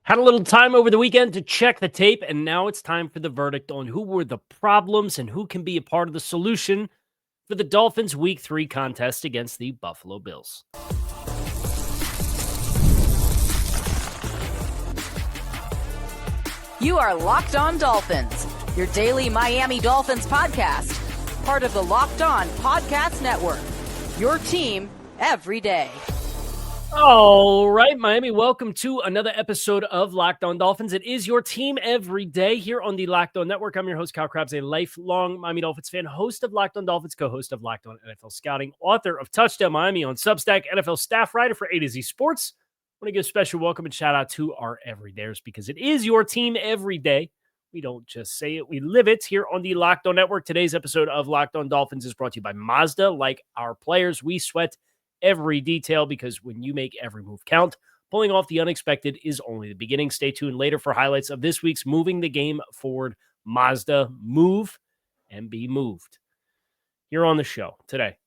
Had a little time over the weekend to check the tape, and now it's time for the verdict on who were the problems and who can be a part of the solution for the Dolphins' Week 3 contest against the Buffalo Bills. You are Locked On Dolphins, your daily Miami Dolphins podcast, part of the Locked On Podcast Network, your team every day. All right, Miami, welcome to another episode of Locked On Dolphins. It is your team every day here on the Locked On Network. I'm your host, Kyle Krabs, a lifelong Miami Dolphins fan, host of Locked On Dolphins, co-host of Locked On NFL Scouting, author of Touchdown Miami on Substack, NFL staff writer for A to Z Sports. I want to give a special welcome and shout out to our everydayers because it is your team every day. We don't just say it, we live it here on the Locked On Network. Today's episode of Locked On Dolphins is brought to you by Mazda. Like our players, we sweat every detail because when you make every move count, pulling off the unexpected is only the beginning. Stay tuned later for highlights of this week's Moving the Game Forward Mazda. Move and be moved. Here on the show today.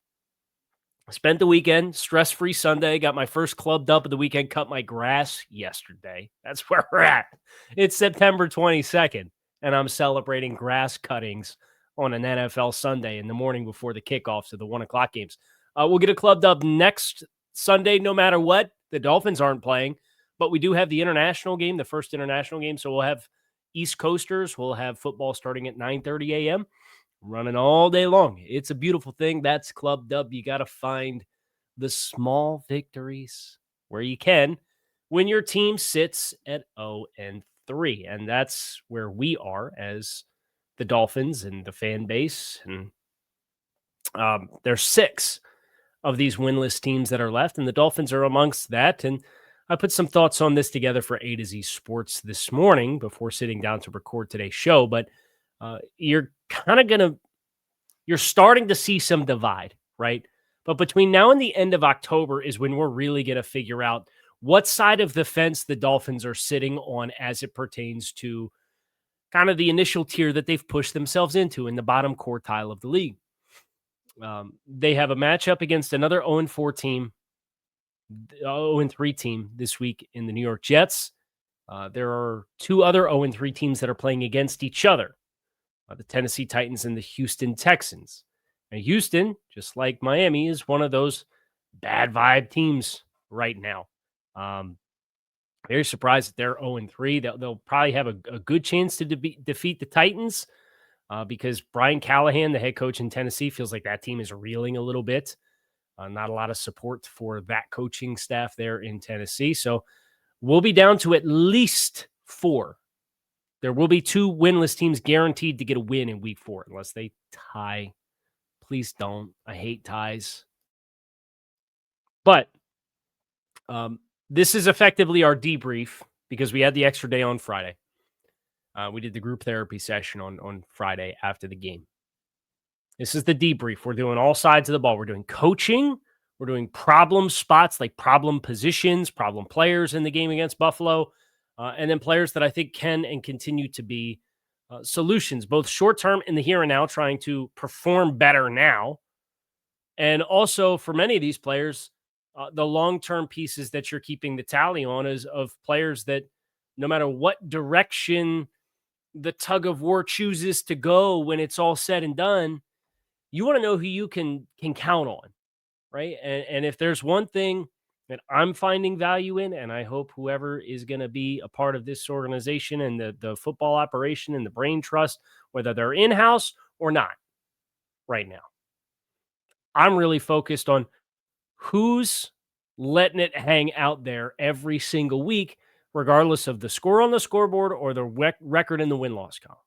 Spent the weekend, stress-free Sunday, got my first clubbed up of the weekend, cut my grass yesterday. That's where we're at. It's September 22nd, and I'm celebrating grass cuttings on an NFL Sunday in the morning before the kickoffs of the 1 o'clock games. We'll get a clubbed up next Sunday, no matter what. The Dolphins aren't playing, but we do have the international game, the first international game. So we'll have East Coasters. We'll have football starting at 9:30 a.m., running all day long. It's a beautiful thing. That's clubbed up. You got to find the small victories where you can when your team sits at 0-3. And that's where we are as the Dolphins and the fan base. And there's 6 of these winless teams that are left, and the Dolphins are amongst that. And I put some thoughts on this together for A to Z Sports this morning before sitting down to record today's show. But you're starting to see some divide, right? But between now and the end of October is when we're really going to figure out what side of the fence the Dolphins are sitting on as it pertains to kind of the initial tier that they've pushed themselves into in the bottom quartile of the league. They have a matchup against another 0-4 team, 0-3 team this week in the New York Jets. There are 2 other 0-3 teams that are playing against each other, the Tennessee Titans and the Houston Texans. And Houston, just like Miami, is one of those bad vibe teams right now. Very surprised that they're 0-3. They'll probably have a good chance to defeat the Titans. Because Brian Callahan, the head coach in Tennessee, feels like that team is reeling a little bit. Not a lot of support for that coaching staff there in Tennessee. So we'll be down to at least 4. There will be 2 winless teams guaranteed to get a win in week 4 unless they tie. Please don't. I hate ties. But this is effectively our debrief because we had the extra day on Friday. We did the group therapy session on Friday after the game. This is the debrief. We're doing all sides of the ball. We're doing coaching. We're doing problem spots, like problem positions, problem players in the game against Buffalo, and then players that I think can and continue to be solutions, both short-term in the here and now, trying to perform better now, and also for many of these players, the long-term pieces that you're keeping the tally on is of players that no matter what direction the tug of war chooses to go when it's all said and done, you want to know who you can count on, right? And if there's one thing that I'm finding value in, and I hope whoever is going to be a part of this organization and the football operation and the brain trust, whether they're in-house or not right now, I'm really focused on who's letting it hang out there every single week, regardless of the score on the scoreboard or the record in the win-loss column.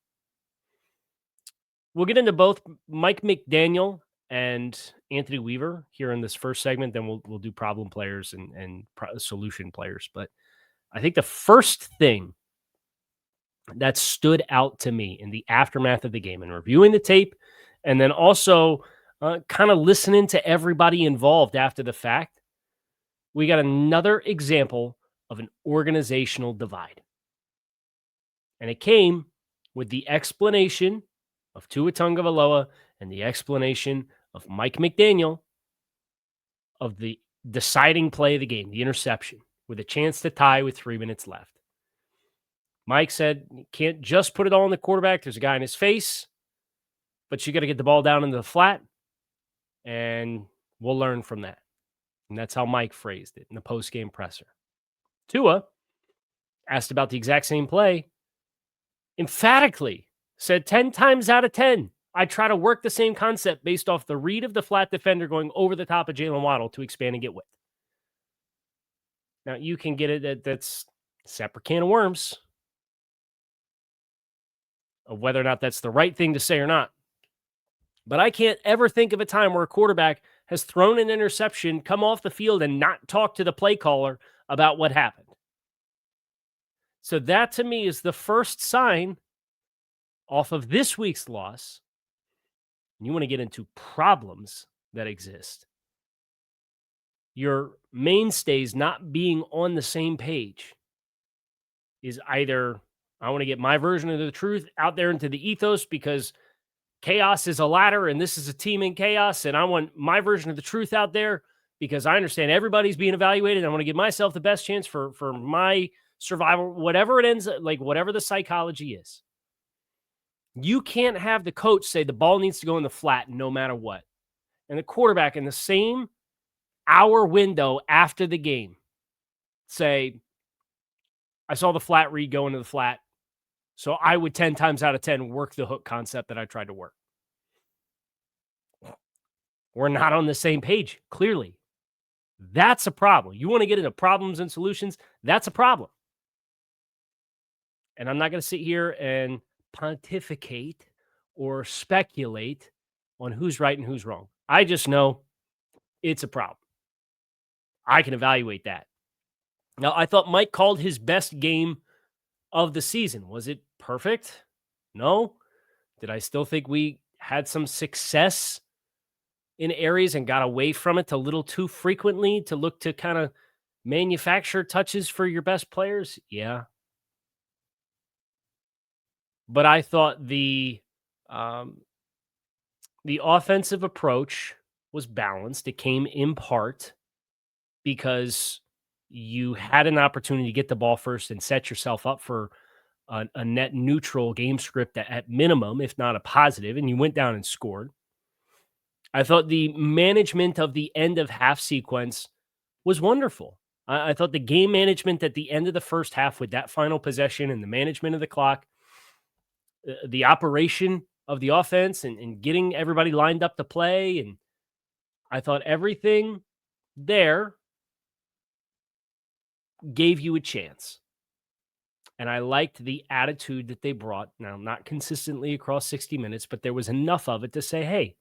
We'll get into both Mike McDaniel and Anthony Weaver here in this first segment. Then we'll do problem players and solution players. But I think the first thing that stood out to me in the aftermath of the game and reviewing the tape, and then also kind of listening to everybody involved after the fact, we got another example of an organizational divide. And it came with the explanation of Tua Tagovailoa and the explanation of Mike McDaniel of the deciding play of the game, the interception, with a chance to tie with 3 minutes left. Mike said, you can't just put it all on the quarterback. There's a guy in his face, but you got to get the ball down into the flat, and we'll learn from that. And that's how Mike phrased it in the post-game presser. Tua, asked about the exact same play, emphatically said 10 times out of 10, I try to work the same concept based off the read of the flat defender going over the top of Jaylen Waddle to expand and get width. Now, you can get it. That's a separate can of worms of whether or not that's the right thing to say or not. But I can't ever think of a time where a quarterback has thrown an interception, come off the field, and not talk to the play caller about what happened. So that, to me, is the first sign off of this week's loss. You want to get into problems that exist. Your mainstays not being on the same page is either I want to get my version of the truth out there into the ethos because chaos is a ladder and this is a team in chaos, and I want my version of the truth out there because I understand everybody's being evaluated. I want to give myself the best chance for my survival, whatever it ends, like whatever the psychology is. You can't have the coach say the ball needs to go in the flat no matter what, and the quarterback in the same hour window after the game say, I saw the flat read go into the flat, so I would 10 times out of 10 work the hook concept that I tried to work. We're not on the same page, clearly. That's a problem. You want to get into problems and solutions? That's a problem. And I'm not going to sit here and pontificate or speculate on who's right and who's wrong. I just know it's a problem. I can evaluate that. Now, I thought Mike called his best game of the season. Was it perfect? No. Did I still think we had some success in areas and got away from it a little too frequently to look to kind of manufacture touches for your best players? Yeah. But I thought the offensive approach was balanced. It came in part because you had an opportunity to get the ball first and set yourself up for a net neutral game script at minimum, if not a positive, and you went down and scored. I thought the management of the end of half sequence was wonderful. I thought the game management at the end of the first half with that final possession and the management of the clock, the operation of the offense and getting everybody lined up to play, and I thought everything there gave you a chance. And I liked the attitude that they brought. Now, not consistently across 60 minutes, but there was enough of it to say, hey,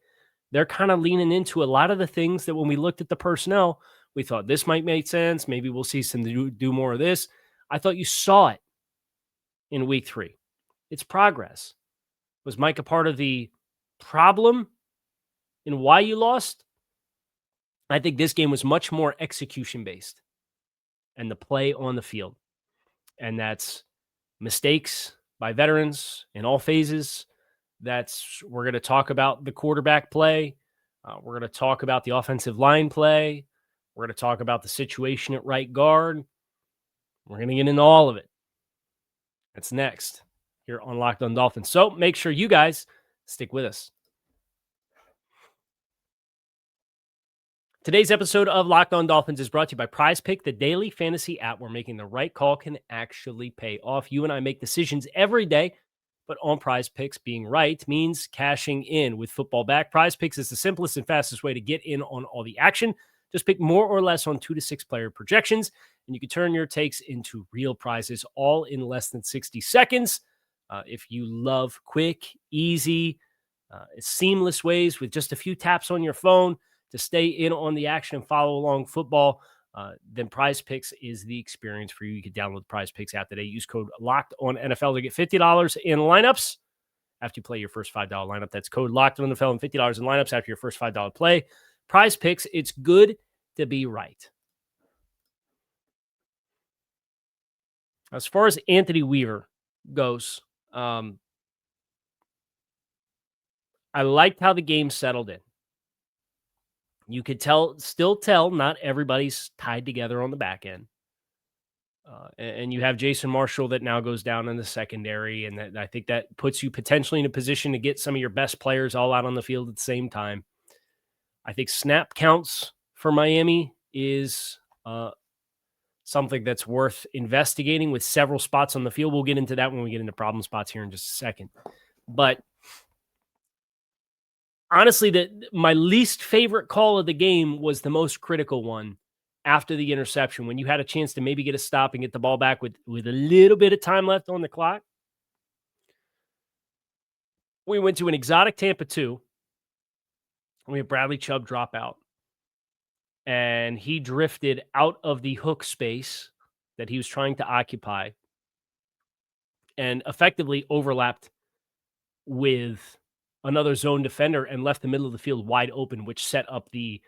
they're kind of leaning into a lot of the things that when we looked at the personnel, we thought this might make sense. Maybe we'll see some do more of this. I thought you saw it in week 3. It's progress. Was Mike a part of the problem in why you lost? I think this game was much more execution-based and the play on the field. And that's mistakes by veterans in all phases. We're going to talk about the quarterback play. We're going to talk about the offensive line play. We're going to talk about the situation at right guard. We're going to get into all of it. That's next here on Locked On Dolphins. So make sure you guys stick with us. Today's episode of Locked On Dolphins is brought to you by PrizePick, the daily fantasy app where making the right call can actually pay off. You and I make decisions every day, but on PrizePicks, being right means cashing in. With football back, PrizePicks is the simplest and fastest way to get in on all the action. Just pick more or less on 2 to 6 player projections, and you can turn your takes into real prizes all in less than 60 seconds. If you love quick, easy, seamless ways with just a few taps on your phone to stay in on the action and follow along football, then PrizePicks is the experience for you. You can download the PrizePicks app today. Use code LOCKEDONNFL to get $50 in lineups after you play your first $5 lineup. That's code LOCKEDONNFL and $50 in lineups after your first $5 play. PrizePicks, it's good to be right. As far as Anthony Weaver goes, I liked how the game settled in. You could still tell not everybody's tied together on the back end. And you have Jason Marshall that now goes down in the secondary. And I think that puts you potentially in a position to get some of your best players all out on the field at the same time. I think snap counts for Miami is something that's worth investigating with several spots on the field. We'll get into that when we get into problem spots here in just a second. But honestly, my least favorite call of the game was the most critical one after the interception, when you had a chance to maybe get a stop and get the ball back with a little bit of time left on the clock. We went to an exotic Tampa 2. We had Bradley Chubb drop out. And he drifted out of the hook space that he was trying to occupy and effectively overlapped with another zone defender and left the middle of the field wide open, which set up the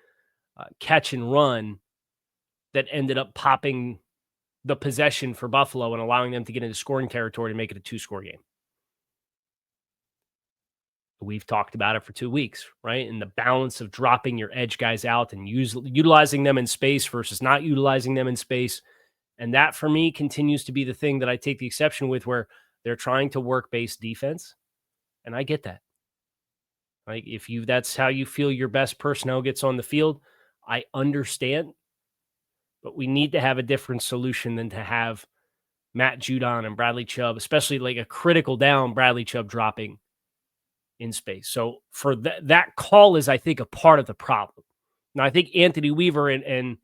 catch and run that ended up popping the possession for Buffalo and allowing them to get into scoring territory to make it a 2-score game. We've talked about it for 2 weeks, right? And the balance of dropping your edge guys out and utilizing them in space versus not utilizing them in space. And that, for me, continues to be the thing that I take the exception with, where they're trying to work-based defense. And I get that. Like, that's how you feel your best personnel gets on the field, I understand. But we need to have a different solution than to have Matt Judon and Bradley Chubb, especially like a critical down Bradley Chubb dropping in space. So for that call is, I think, a part of the problem. Now, I think Anthony Weaver and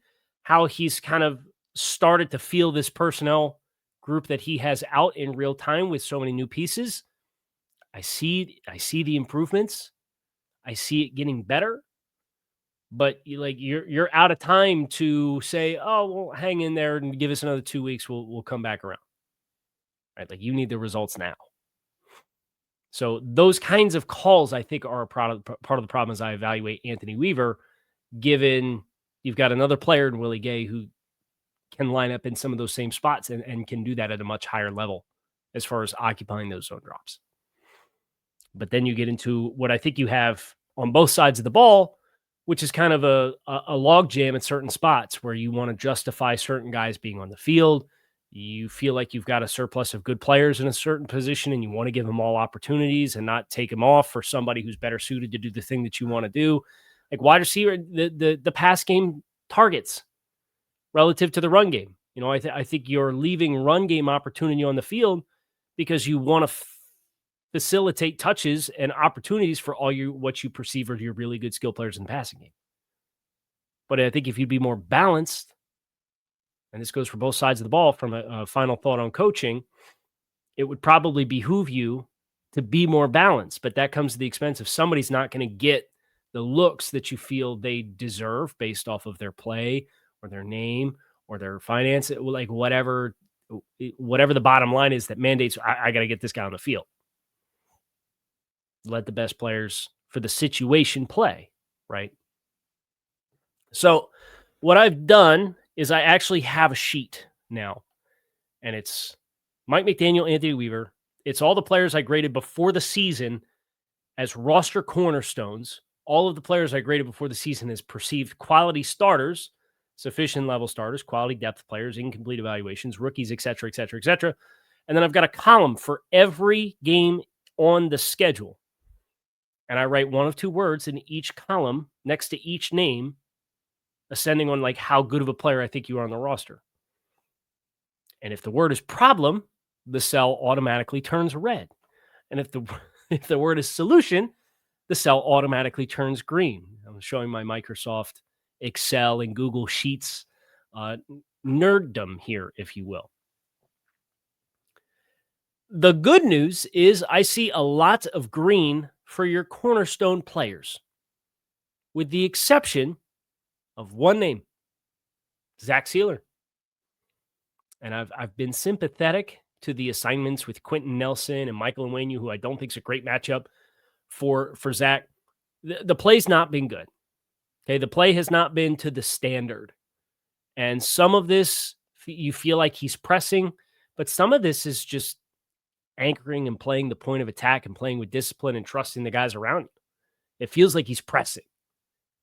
how he's kind of started to feel this personnel group that he has out in real time with so many new pieces. I see the improvements. I see it getting better. But you're out of time to say, oh, well, hang in there and give us another 2 weeks. We'll come back around. Right? Like, you need the results now. So those kinds of calls, I think, are part of the problem as I evaluate Anthony Weaver, given you've got another player in Willie Gay who can line up in some of those same spots and can do that at a much higher level as far as occupying those zone drops. But then you get into what I think you have on both sides of the ball, which is kind of a log jam at certain spots where you want to justify certain guys being on the field. You feel like you've got a surplus of good players in a certain position and you want to give them all opportunities and not take them off for somebody who's better suited to do the thing that you want to do. Like wide receiver, the pass game targets relative to the run game. You know, I think you're leaving run game opportunity on the field because you want to facilitate touches and opportunities for what you perceive are your really good skill players in the passing game. But I think if you'd be more balanced, and this goes for both sides of the ball from a final thought on coaching, it would probably behoove you to be more balanced. But that comes to the expense of somebody's not going to get the looks that you feel they deserve based off of their play or their name or their finance, like whatever the bottom line is that mandates, I got to get this guy on the field. Let the best players for the situation play, right? So what I've done is I actually have a sheet now, and it's Mike McDaniel, Anthony Weaver. It's all the players I graded before the season as roster cornerstones. All of the players I graded before the season as perceived quality starters, sufficient level starters, quality depth players, incomplete evaluations, rookies, et cetera, et cetera, et cetera. And then I've got a column for every game on the schedule. And I write one of two words in each column next to each name, ascending on like how good of a player I think you are on the roster. And if the word is problem, the cell automatically turns red. And if the word is solution, the cell automatically turns green. I'm showing my Microsoft Excel and Google Sheets nerddom here, if you will. The good news is I see a lot of green for your cornerstone players, with the exception of one name, Zach Sealer. And I've been sympathetic to the assignments with Quentin Nelson and Michael Onwenu, who I don't think is a great matchup for Zach. The play's not been good. Okay, the play has not been to the standard. And some of this, you feel like he's pressing, but some of this is just anchoring and playing the point of attack and playing with discipline and trusting the guys around you. It feels like he's pressing.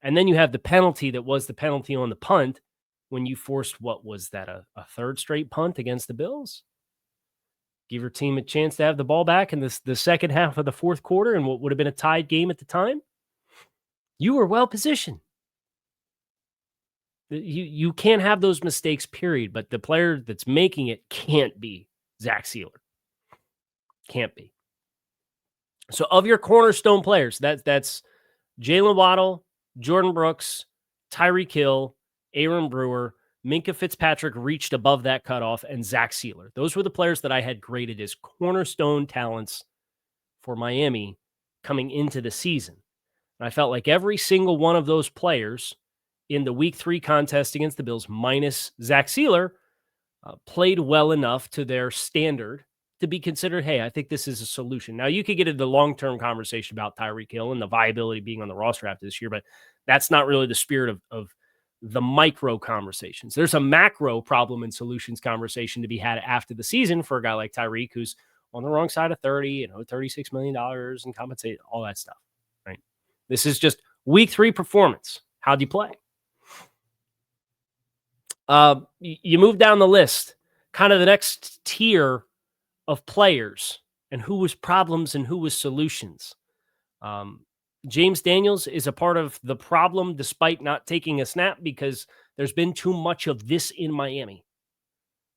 And then you have the penalty that was the penalty on the punt when you forced, what was that, a third straight punt against the Bills? Give your team a chance to have the ball back in the second half of the fourth quarter and what would have been a tied game at the time. You were well positioned. You can't have those mistakes, period. But the player that's making it can't be Zach Sealer. Can't be. So of your cornerstone players, that's Jaylen Waddle, Jordan Brooks, Tyreek Hill, Aaron Brewer, Minkah Fitzpatrick reached above that cutoff, and Zach Sealer. Those were the players that I had graded as cornerstone talents for Miami coming into the season. And I felt like every single one of those players in the Week 3 contest against the Bills, minus Zach Sealer, played well enough to their standard to be considered, hey, I think this is a solution. Now, you could get into the long-term conversation about Tyreek Hill and the viability being on the roster after this year, but that's not really the spirit of the micro conversations. There's a macro problem and solutions conversation to be had after the season for a guy like Tyreek, who's on the wrong side of 30, $36 million and compensate, all that stuff, right? This is just Week 3 performance. How'd you play? You move down the list, kind of the next tier of players and who was problems and who was solutions. James Daniels is a part of the problem despite not taking a snap because there's been too much of this in Miami,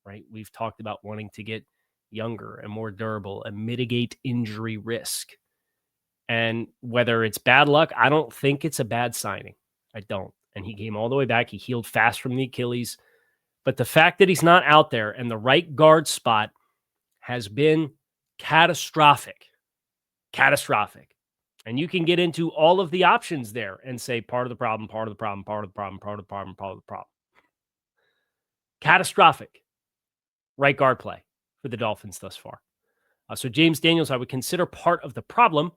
right? We've talked about wanting to get younger and more durable and mitigate injury risk. And whether it's bad luck, I don't think it's a bad signing. I don't. And he came all the way back. He healed fast from the Achilles. But the fact that he's not out there and the right guard spot has been catastrophic. Catastrophic. And you can get into all of the options there and say part of the problem, part of the problem, part of the problem, part of the problem, part of the problem. Catastrophic right guard play for the Dolphins thus far. So James Daniels, I would consider part of the problem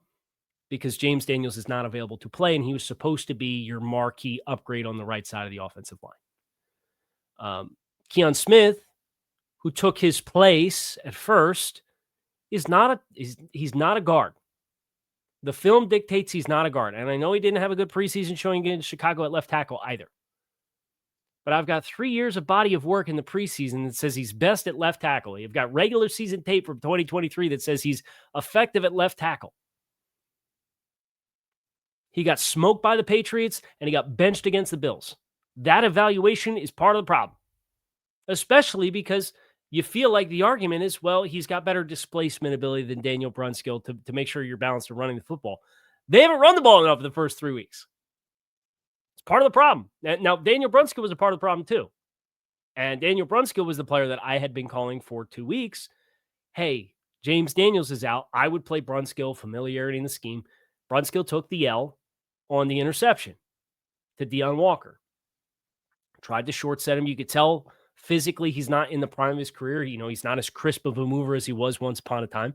because James Daniels is not available to play, and he was supposed to be your marquee upgrade on the right side of the offensive line. Keon Smith, who took his place at first, he's not a guard. The film dictates he's not a guard. And I know he didn't have a good preseason showing against Chicago at left tackle either. But I've got 3 years of body of work in the preseason that says he's best at left tackle. You've got regular season tape from 2023 that says he's effective at left tackle. He got smoked by the Patriots, and he got benched against the Bills. That evaluation is part of the problem, especially because you feel like the argument is, well, he's got better displacement ability than Daniel Brunskill to make sure you're balanced and running the football. They haven't run the ball enough in the first 3 weeks. It's part of the problem. Now, Daniel Brunskill was a part of the problem too. And Daniel Brunskill was the player that I had been calling for 2 weeks. Hey, James Daniels is out. I would play Brunskill, familiarity in the scheme. Brunskill took the L on the interception to Deion Walker. Tried to short set him. You could tell physically he's not in the prime of his career. He's not as crisp of a mover as he was once upon a time.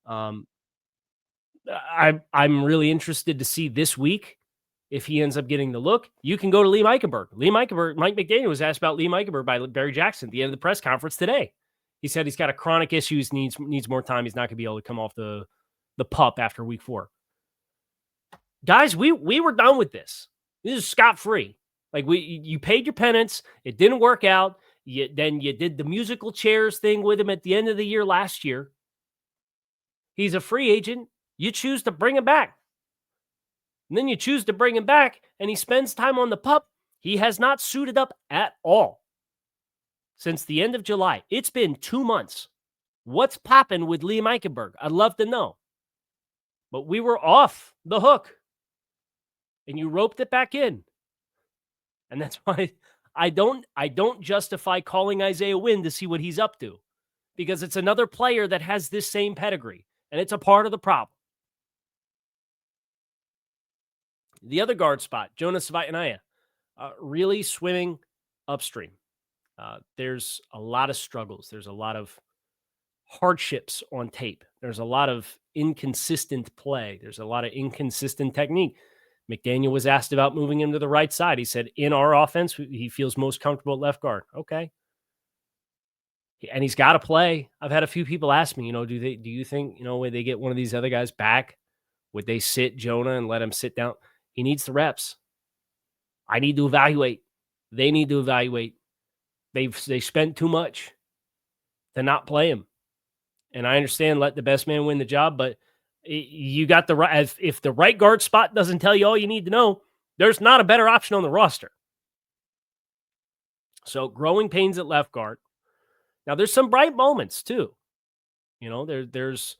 I'm really interested to see this week if he ends up getting the look. You can go to Mike McDaniel was asked about Liam Eichenberg by Barry Jackson at the end of the press conference today. He said he's got a chronic issues, needs more time. He's not going to be able to come off the pup after week 4. Guys, we were done with this. This is scot-free. Like you paid your penance. It didn't work out. Then you did the musical chairs thing with him at the end of the year last year. He's a free agent. You choose to bring him back. And then you choose to bring him back, and he spends time on the pup. He has not suited up at all since the end of July. It's been 2 months. What's popping with Liam Eichenberg? I'd love to know. But we were off the hook, and you roped it back in. And that's why I don't justify calling Isaiah Wynn to see what he's up to, because it's another player that has this same pedigree, and it's a part of the problem. The other guard spot, Jonas Vaitanaya, really swimming upstream. There's a lot of struggles. There's a lot of hardships on tape. There's a lot of inconsistent play. There's a lot of inconsistent technique. McDaniel was asked about moving him to the right side. He said, in our offense, he feels most comfortable at left guard. Okay. And he's got to play. I've had a few people ask me, do you think, when they get one of these other guys back, would they sit Jonah and let him sit down? He needs the reps. I need to evaluate. They need to evaluate. They spent too much to not play him. And I understand let the best man win the job, but you got the right. If the right guard spot doesn't tell you all you need to know, there's not a better option on the roster. So growing pains at left guard. Now there's some bright moments too. You know, there's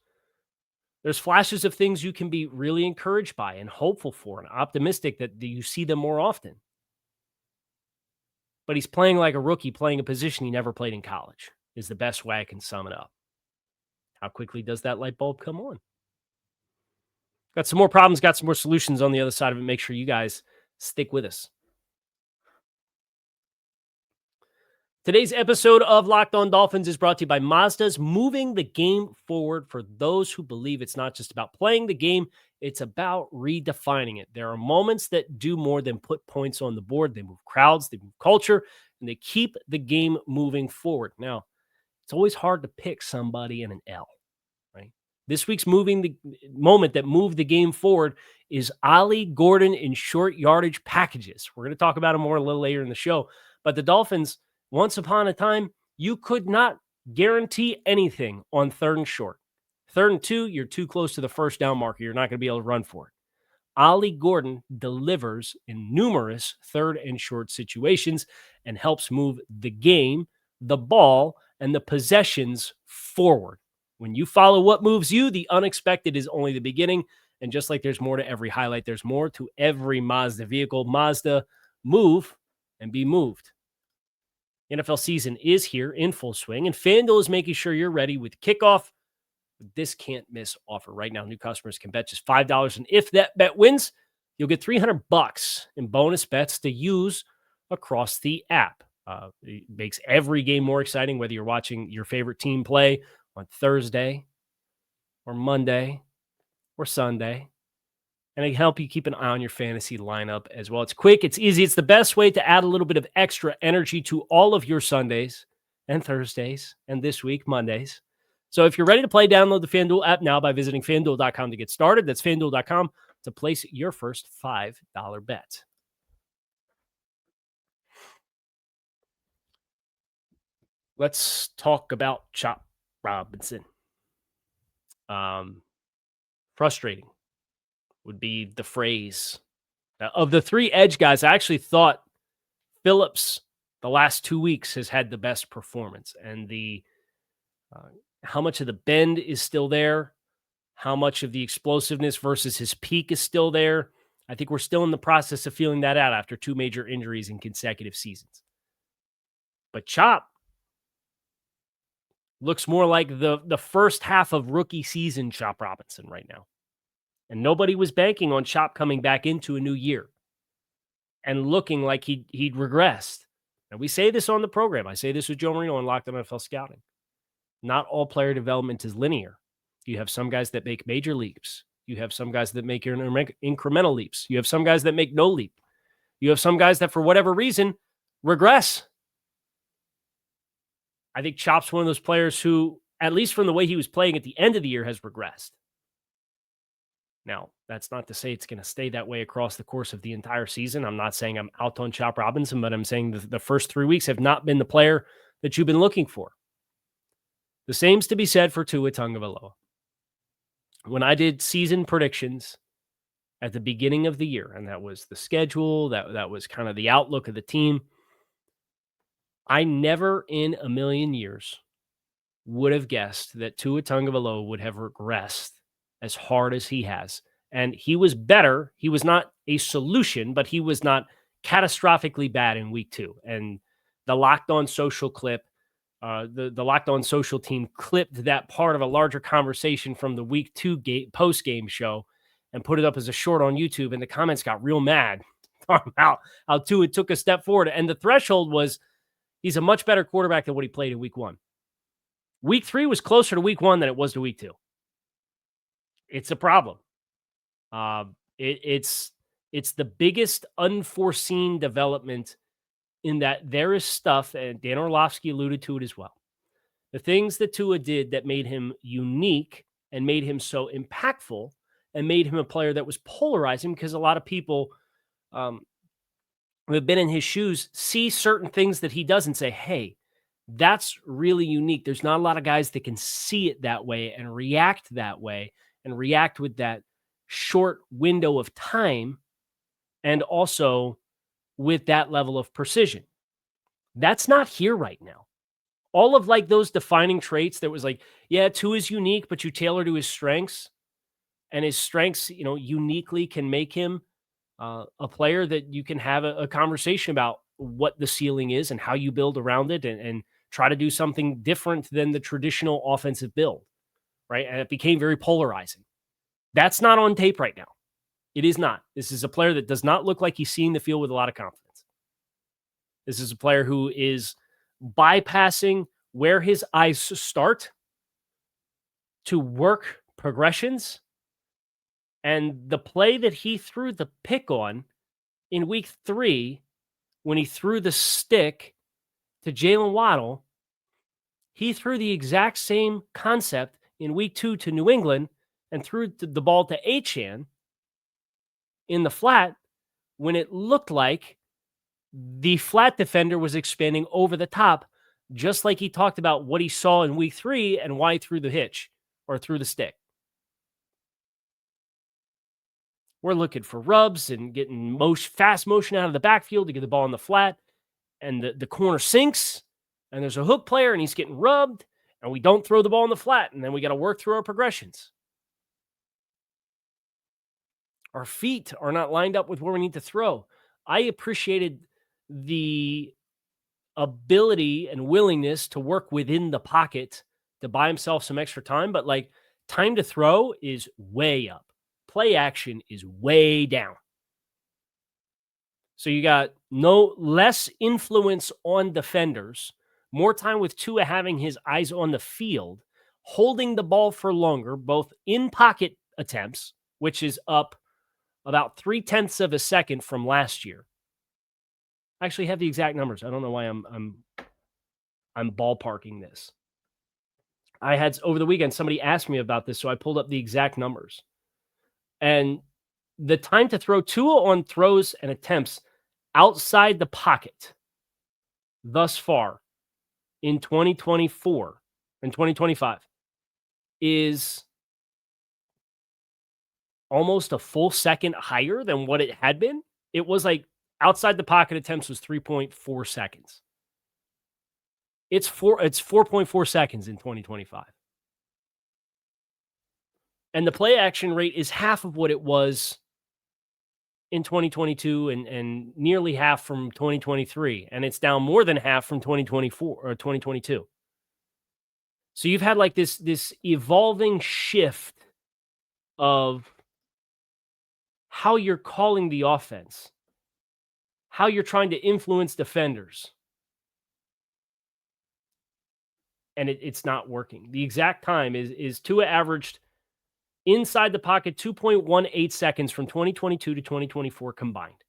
flashes of things you can be really encouraged by and hopeful for and optimistic that you see them more often. But he's playing like a rookie, playing a position he never played in college, is the best way I can sum it up. How quickly does that light bulb come on? Got some more problems, got some more solutions on the other side of it. Make sure you guys stick with us. Today's episode of Locked On Dolphins is brought to you by Mazda's moving the game forward for those who believe it's not just about playing the game, it's about redefining it. There are moments that do more than put points on the board. They move crowds, they move culture, and they keep the game moving forward. Now, it's always hard to pick somebody in an L, right? This week's moving the moment that moved the game forward is Ollie Gordon in short yardage packages. We're going to talk about him more a little later in the show, but the Dolphins, once upon a time, you could not guarantee anything on 3rd and short. 3rd and 2, you're too close to the first down marker. You're not going to be able to run for it. Ollie Gordon delivers in numerous 3rd and short situations and helps move the game, the ball, and the possessions forward. When you follow what moves you, the unexpected is only the beginning. And just like there's more to every highlight, there's more to every Mazda vehicle. Mazda, move and be moved. NFL season is here in full swing, and FanDuel is making sure you're ready with kickoff. This can't miss offer right now. New customers can bet just $5, and if that bet wins, you'll get $300 in bonus bets to use across the app. It makes every game more exciting, whether you're watching your favorite team play on Thursday or Monday or Sunday. And it can help you keep an eye on your fantasy lineup as well. It's quick, it's easy, it's the best way to add a little bit of extra energy to all of your Sundays and Thursdays and this week, Mondays. So if you're ready to play, download the FanDuel app now by visiting FanDuel.com to get started. That's FanDuel.com to place your first $5 bet. Let's talk about Chop Robinson. Frustrating would be the phrase. Now, of the 3 edge guys, I actually thought Phillips the last 2 weeks has had the best performance, and the how much of the bend is still there, how much of the explosiveness versus his peak is still there. I think we're still in the process of feeling that out after 2 major injuries in consecutive seasons. But Chop looks more like the first half of rookie season Chop Robinson right now. And nobody was banking on Chop coming back into a new year and looking like he'd regressed. And we say this on the program. I say this with Joe Marino on Locked On NFL Scouting. Not all player development is linear. You have some guys that make major leaps. You have some guys that make incremental leaps. You have some guys that make no leap. You have some guys that, for whatever reason, regress. I think Chop's one of those players who, at least from the way he was playing at the end of the year, has regressed. Now, that's not to say it's going to stay that way across the course of the entire season. I'm not saying I'm out on Chop Robinson, but I'm saying the first 3 weeks have not been the player that you've been looking for. The same's to be said for Tua Tagovailoa. When I did season predictions at the beginning of the year, and that was the schedule, that was kind of the outlook of the team, I never in a million years would have guessed that Tua Tagovailoa would have regressed as hard as he has. And he was better. He was not a solution, but he was not catastrophically bad in week 2. And the Locked On Social clip, the Locked On Social team clipped that part of a larger conversation from the week 2 post-game show and put it up as a short on YouTube. And the comments got real mad about how Tua took a step forward. And the threshold was he's a much better quarterback than what he played in week 1. Week 3 was closer to week 1 than it was to week 2. It's a problem. It's the biggest unforeseen development in that there is stuff, and Dan Orlovsky alluded to it as well. The things that Tua did that made him unique and made him so impactful and made him a player that was polarizing, because a lot of people who have been in his shoes see certain things that he does and say, hey, that's really unique. There's not a lot of guys that can see it that way and react that way and react with that short window of time and also with that level of precision. That's not here right now. All of like those defining traits that was like, yeah, Tua is unique, but you tailor to his strengths, and his strengths, uniquely can make him a player that you can have a conversation about what the ceiling is and how you build around it and try to do something different than the traditional offensive build, right? And it became very polarizing. That's not on tape right now. It is not. This is a player that does not look like he's seeing the field with a lot of confidence. This is a player who is bypassing where his eyes start to work progressions. And the play that he threw the pick on in week 3, when he threw the stick to Jaylen Waddle, he threw the exact same concept in week 2 to New England and threw the ball to Achane in the flat when it looked like the flat defender was expanding over the top, just like he talked about what he saw in week 3 and why he threw the hitch or threw the stick. We're looking for rubs and getting fast motion out of the backfield to get the ball in the flat. And the corner sinks, and there's a hook player, and he's getting rubbed, and we don't throw the ball in the flat, and then we got to work through our progressions. Our feet are not lined up with where we need to throw. I appreciated the ability and willingness to work within the pocket to buy himself some extra time, but like time to throw is way up. Play action is way down. So you got less influence on defenders, more time with Tua having his eyes on the field, holding the ball for longer, both in pocket attempts, which is up about 0.3 of a second from last year. I actually have the exact numbers. I don't know why I'm ballparking this. I had over the weekend, somebody asked me about this, so I pulled up the exact numbers. And the time to throw Tua on throws and attempts outside the pocket thus far in 2024 and 2025 is almost a full second higher than what it had been. It was like outside the pocket attempts was 3.4 seconds. It's 4.4 seconds in 2025. And the play action rate is half of what it was in 2022 and nearly half from 2023. And it's down more than half from 2024 or 2022. So you've had like this evolving shift of how you're calling the offense, how you're trying to influence defenders. And it's not working. The exact time is Tua averaged inside the pocket 2.18 seconds from 2022 to 2024 combined.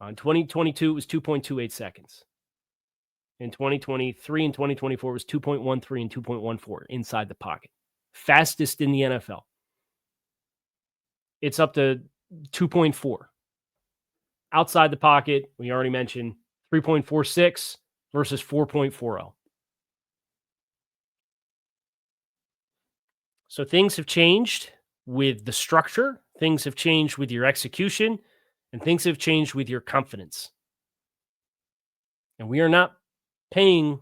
In 2022, it was 2.28 seconds. In 2023 and 2024, it was 2.13 and 2.14 inside the pocket. Fastest in the NFL. It's up to 2.4. Outside the pocket, we already mentioned 3.46 versus 4.40. So things have changed with the structure, things have changed with your execution, and things have changed with your confidence. And we are not paying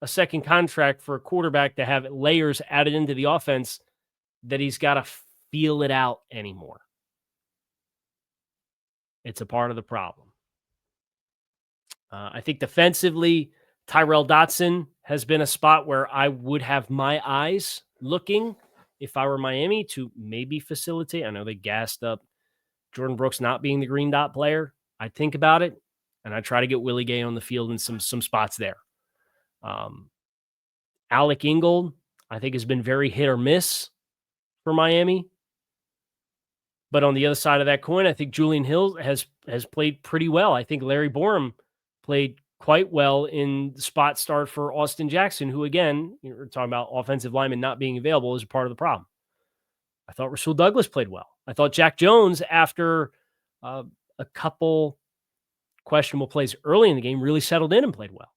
a second contract for a quarterback to have layers added into the offense that he's got to feel it out anymore. It's a part of the problem. I think defensively, Tyrell Dotson has been a spot where I would have my eyes looking if I were Miami to maybe facilitate. I know they gassed up Jordan Brooks not being the green dot player. I think about it, and I try to get Willie Gay on the field in some spots there. Alec Ingold, I think, has been very hit or miss for Miami. But on the other side of that coin, I think Julian Hill has played pretty well. I think Larry Borum played quite well in the spot start for Austin Jackson, who, again, you're talking about offensive linemen not being available is a part of the problem. I thought Rasul Douglas played well. I thought Jack Jones, after a couple questionable plays early in the game, really settled in and played well.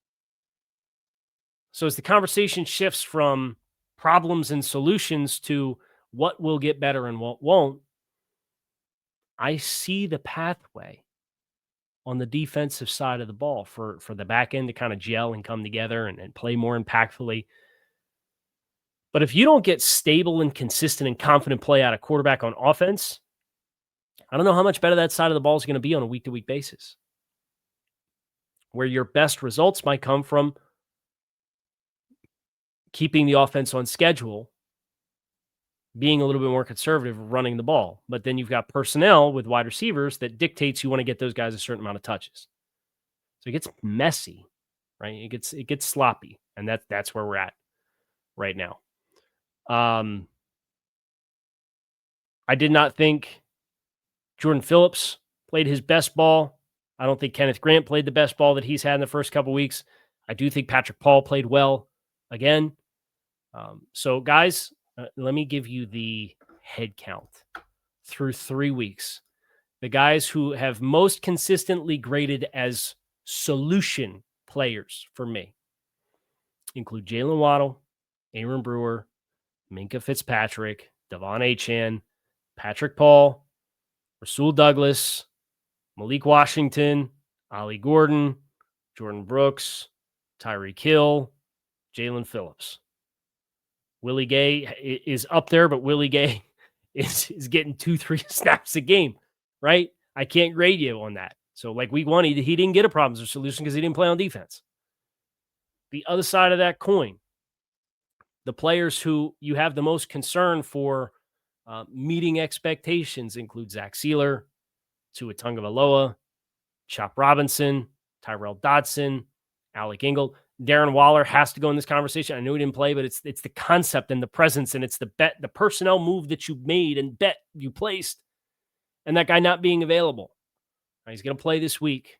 So as the conversation shifts from problems and solutions to what will get better and what won't, I see the pathway on the defensive side of the ball for the back end to kind of gel and come together and play more impactfully. But if you don't get stable and consistent and confident play out of quarterback on offense, I don't know how much better that side of the ball is going to be on a week-to-week basis. Where your best results might come from keeping the offense on schedule, being a little bit more conservative, running the ball. But then you've got personnel with wide receivers that dictates you want to get those guys a certain amount of touches. So it gets messy, right? It gets sloppy, and that's where we're at right now. I did not think Jordan Phillips played his best ball. I don't think Kenneth Grant played the best ball that he's had in the first couple weeks. I do think Patrick Paul played well again. So, guys, let me give you the head count through 3 weeks. The guys who have most consistently graded as solution players for me include Jaylen Waddle, Aaron Brewer, Minkah Fitzpatrick, De'Von Achane, Patrick Paul, Rasul Douglas, Malik Washington, Ollie Gordon, Jordan Brooks, Tyreek Hill, Jalen Phillips. Willie Gay is up there, but Willie Gay is getting 2-3 snaps a game, right? I can't grade you on that. So like week 1, he didn't get a problems or solution because he didn't play on defense. The other side of that coin, the players who you have the most concern for meeting expectations include Zach Sealer, Tua Tagovailoa, Chop Robinson, Tyrell Dodson, Alec Ingold. Darren Waller has to go in this conversation. I know he didn't play, but it's the concept and the presence, and it's the personnel move that you made and bet you placed, and that guy not being available. He's going to play this week,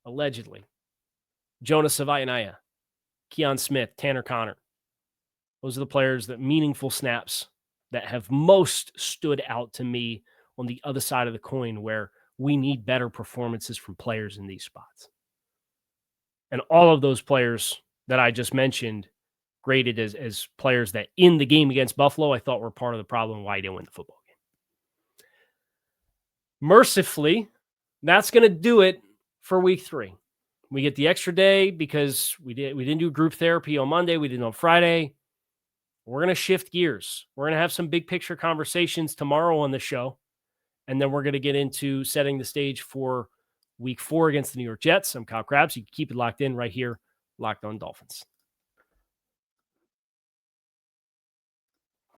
allegedly. Jonah Savaianaya, Keon Smith, Tanner Connor. Those are the players that meaningful snaps that have most stood out to me on the other side of the coin where we need better performances from players in these spots. And all of those players that I just mentioned graded as players that in the game against Buffalo, I thought were part of the problem why he didn't win the football game. Mercifully, that's going to do it for week 3. We get the extra day because we didn't do group therapy on Monday. We didn't on Friday. We're going to shift gears. We're going to have some big picture conversations tomorrow on the show. And then we're going to get into setting the stage for week 4 against the New York Jets. I'm Kyle Krabs. You can keep it locked in right here, Locked On Dolphins.